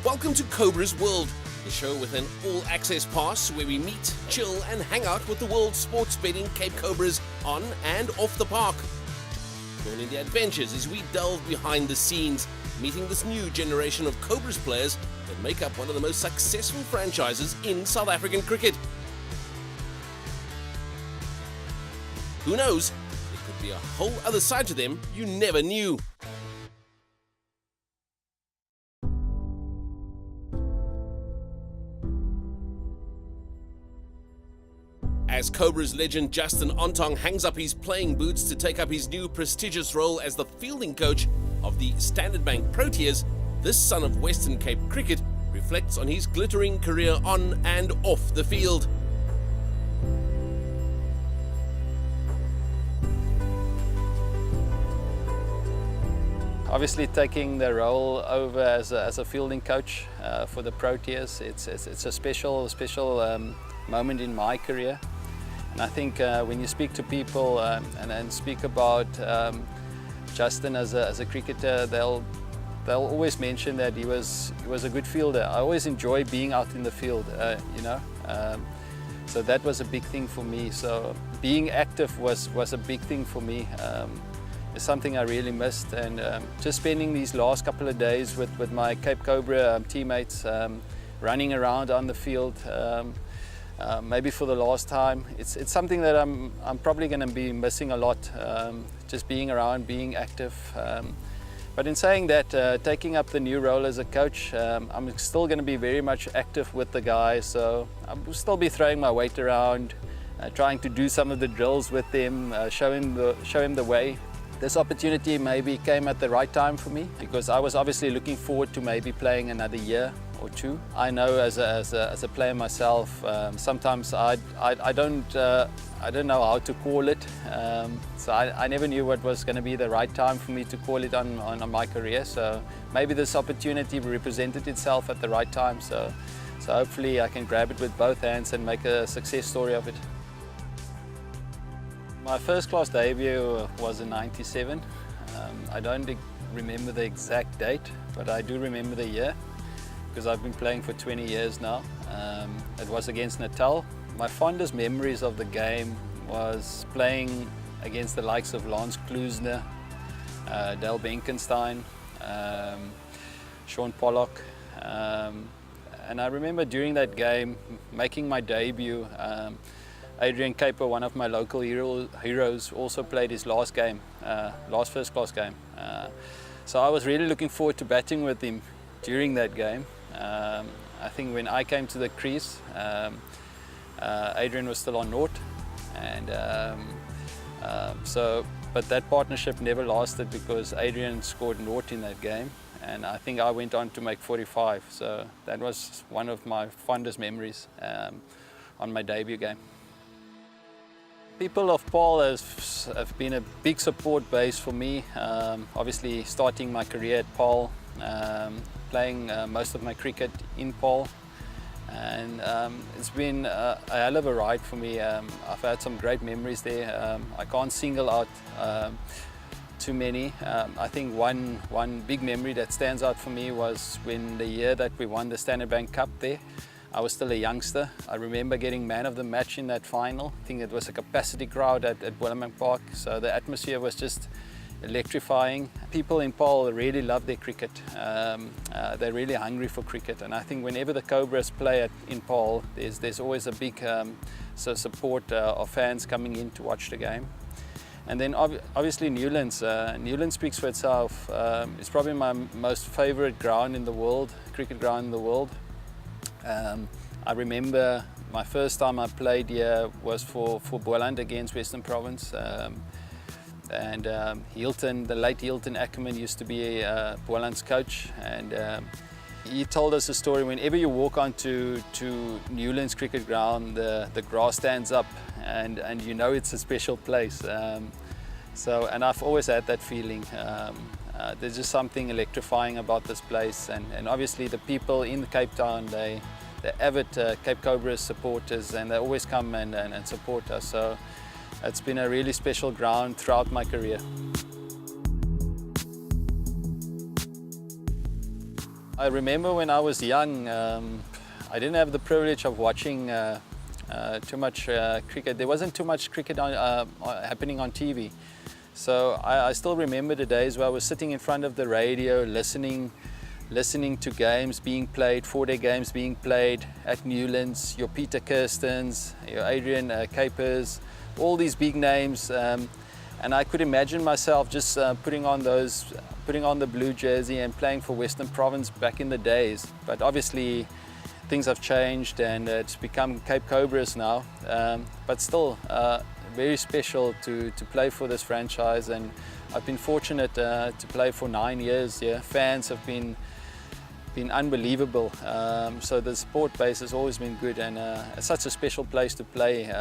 Welcome to Cobras World, the show with an all-access pass where we meet, chill and hang out with the world's sports betting Cape Cobras on and off the park. Join in the adventures as we delve behind the scenes, meeting this new generation of Cobras players that make up one of the most successful franchises in South African cricket. Who knows, there could be a whole other side to them you never knew. As Cobras legend Justin Ontong hangs up his playing boots to take up his new prestigious role as the fielding coach of the Standard Bank Proteas, this son of Western Cape cricket reflects on his glittering career on and off the field. Obviously, taking the role over as a fielding coach for the Proteas, it's a special moment in my career. And I think when you speak to people and speak about Justin as a cricketer, they'll always mention that he was a good fielder. I always enjoy being out in the field, so that was a big thing for me. So being active was a big thing for me. It's something I really missed, and just spending these last couple of days with my Cape Cobra teammates, running around on the field, maybe for the last time. It's something that I'm probably going to be missing a lot, just being around, being active. But in saying that, taking up the new role as a coach, I'm still going to be very much active with the guys, so I'll still be throwing my weight around, trying to do some of the drills with them, show him the way. This opportunity maybe came at the right time for me, because I was obviously looking forward to maybe playing another year or two. I know as a player myself, sometimes I don't know how to call it, so I never knew what was going to be the right time for me to call it on my career. So maybe this opportunity represented itself at the right time, so hopefully I can grab it with both hands and make a success story of it. My first class debut was in '97. I don't remember the exact date, but I do remember the year, because I've been playing for 20 years now. It was against Natal. My fondest memories of the game was playing against the likes of Lance Kloosner, Dale Benkenstein, Sean Pollock. And I remember during that game, making my debut, Adrian Caper, one of my local heroes, also played his last first class game. So I was really looking forward to batting with him during that game. I think when I came to the crease, Adrian was still on naught, and but that partnership never lasted, because Adrian scored naught in that game, and I think I went on to make 45. So that was one of my fondest memories on my debut game. People of Paul have been a big support base for me. Obviously, starting my career at Paul, playing most of my cricket in Paul, and it's been a hell of a ride for me. I've had some great memories there. I can't single out too many. I think one big memory that stands out for me was when the year that we won the Standard Bank Cup there. I was still a youngster. I remember getting man of the match in that final. I think it was a capacity crowd at Wellerman Park, so the atmosphere was just electrifying. People in Paul really love their cricket. They're really hungry for cricket, and I think whenever the Cobras play in Paul, there's always a big support of fans coming in to watch the game. And then obviously Newlands. Newlands speaks for itself. It's probably my most favorite ground in the world, cricket ground in the world. I remember my first time I played here was for Boland against Western Province, and Hilton, the late Hilton Ackerman, used to be Boland's coach, and he told us a story. Whenever you walk onto Newlands cricket ground, the grass stands up, and you know it's a special place. And I've always had that feeling. There's just something electrifying about this place, and obviously the people in Cape Town, they're avid Cape Cobras supporters, and they always come and support us. So it's been a really special ground throughout my career. I remember when I was young, I didn't have the privilege of watching too much cricket. There wasn't too much cricket happening on TV. So I still remember the days where I was sitting in front of the radio, listening to games being played, 4-day games being played at Newlands, your Peter Kirstens, your Adrian Capers, all these big names. And I could imagine myself just putting on the blue jersey and playing for Western Province back in the days. But obviously things have changed and it's become Cape Cobras now. But still very special to play for this franchise, and I've been fortunate to play for 9 years here. Fans have been unbelievable. So the support base has always been good, and it's such a special place to play.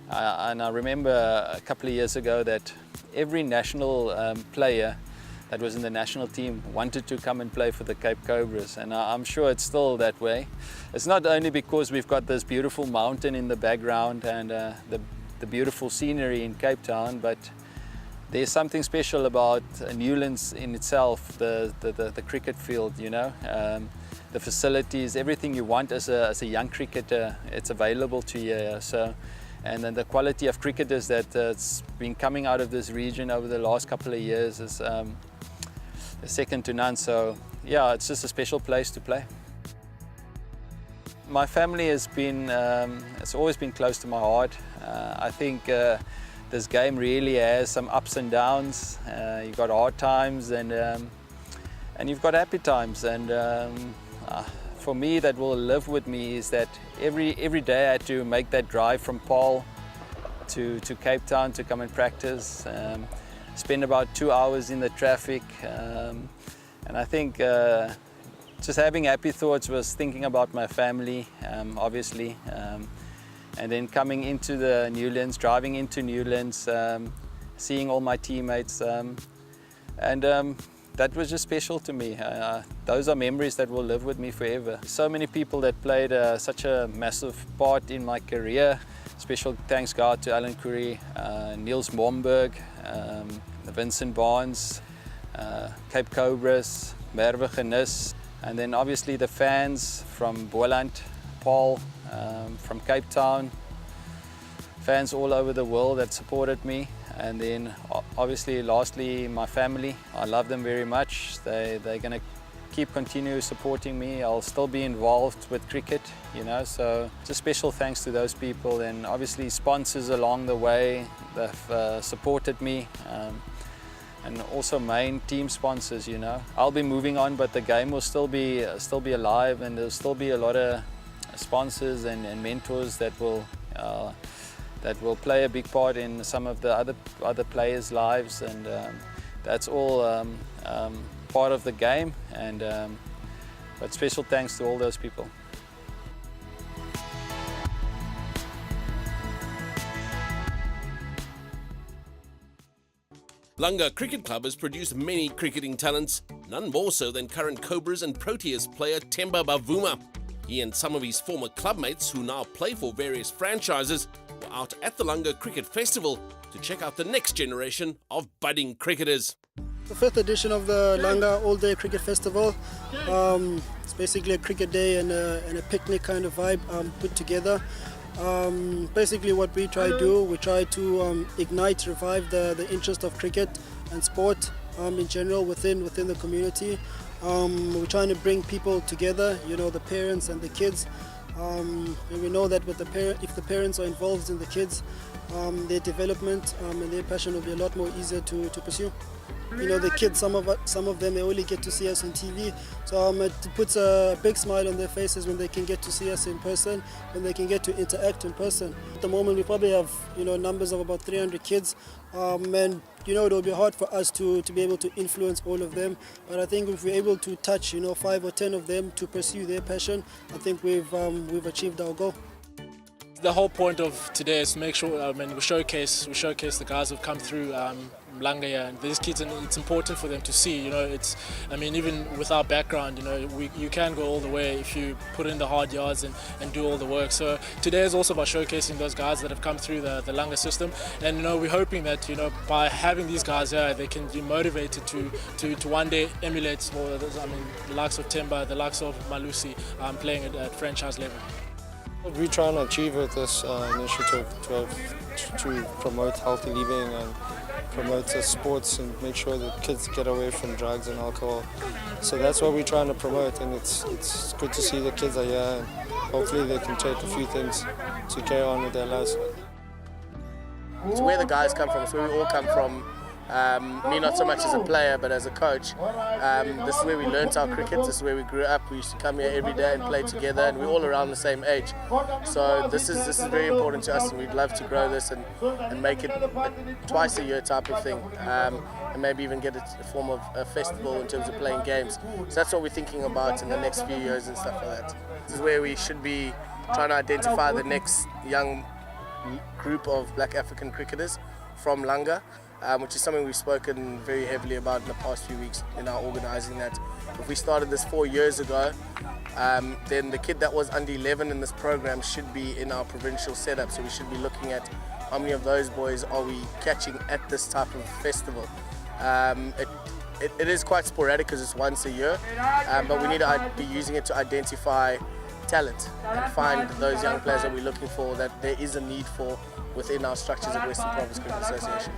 And I remember a couple of years ago that every national player that was in the national team wanted to come and play for the Cape Cobras, and I'm sure it's still that way. It's not only because we've got this beautiful mountain in the background and the beautiful scenery in Cape Town, but there's something special about Newlands in itself, the cricket field, you know, the facilities, everything you want as a young cricketer, it's available to you here. So, and then the quality of cricketers that's been coming out of this region over the last couple of years is second to none. So yeah, it's just a special place to play. My family has been, it's always been close to my heart. I think this game really has some ups and downs. You've got hard times and you've got happy times. And for me, that will live with me is that every day I had to make that drive from Paarl to Cape Town to come and practice. Spend about 2 hours in the traffic. And I think just having happy thoughts was thinking about my family, obviously. And then coming into the Newlands, driving into Newlands, seeing all my teammates, and that was just special to me. Those are memories that will live with me forever. So many people that played such a massive part in my career. Special thanks go out to Alan Curry, Niels Momberg, Vincent Barnes, Cape Cobras, Merwe Genis, and then obviously the fans from Boland, Paarl, from Cape Town, fans all over the world that supported me, and then obviously lastly my family. I love them very much. They're going to continue supporting me. I'll still be involved with cricket, you know, so just special thanks to those people, and obviously sponsors along the way that have supported me, and also main team sponsors, you know. I'll be moving on, but the game will still be alive, and there'll still be a lot of sponsors and mentors that will play a big part in some of the other players' lives, and that's all part of the game. And but special thanks to all those people. Langa Cricket Club has produced many cricketing talents, none more so than current Cobras and Proteas player Themba Bavuma. He and some of his former clubmates, who now play for various franchises, were out at the Langa Cricket Festival to check out the next generation of budding cricketers. The 5th edition of the Langa All-Day Cricket Festival. It's basically a cricket day and a picnic kind of vibe put together. Basically what we try to do, we try to ignite, revive the interest of cricket and sport in general within the community. We're trying to bring people together, you know, the parents and the kids. And we know that with if the parents are involved in the kids, their development and their passion will be a lot more easier to pursue. You know, the kids, some of them, they only get to see us on TV. So it puts a big smile on their faces when they can get to see us in person, when they can get to interact in person. At the moment, we probably have, you know, numbers of about 300 kids. And, you know, it'll be hard for us to be able to influence all of them. But I think if we're able to touch, you know, 5 or 10 of them to pursue their passion, I think we've achieved our goal. The whole point of today is to make sure, we showcase the guys who've come through Langa here, and these kids, and it's important for them to see. Even with our background, you can go all the way if you put in the hard yards and do all the work. So today is also about showcasing those guys that have come through the Langa system, and we're hoping that by having these guys here, they can be motivated to one day emulate the likes of Temba, the likes of Malusi, playing at franchise level. What we're trying to achieve with this initiative to promote healthy living and promote sports and make sure that kids get away from drugs and alcohol. So that's what we're trying to promote, and it's good to see the kids are here, and hopefully they can take a few things to carry on with their lives. It's where the guys come from, it's where we all come from. Me not so much as a player but as a coach. This is where we learnt our cricket, this is where we grew up. We used to come here every day and play together, and we're all around the same age. So this is very important to us, and we'd love to grow this and make it a twice a year type of thing, and maybe even get it a form of a festival in terms of playing games. So that's what we're thinking about in the next few years and stuff like that. This is where we should be trying to identify the next young group of Black African cricketers from Langa, which is something we've spoken very heavily about in the past few weeks in our organising. That if we started this 4 years ago, then the kid that was under 11 in this program should be in our provincial setup. So we should be looking at how many of those boys are we catching at this type of festival. It is quite sporadic because it's once a year, but we need to be using it to identify talent and find those young players that we're looking for, that there is a need for within our structures of Western Province Cricket Association.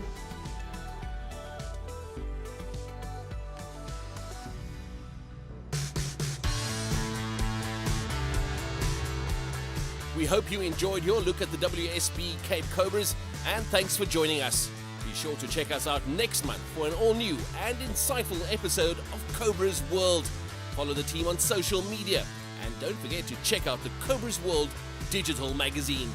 We hope you enjoyed your look at the WSB Cape Cobras, and thanks for joining us. Be sure to check us out next month for an all-new and insightful episode of Cobras World. Follow the team on social media, and don't forget to check out the Cobras World digital magazine.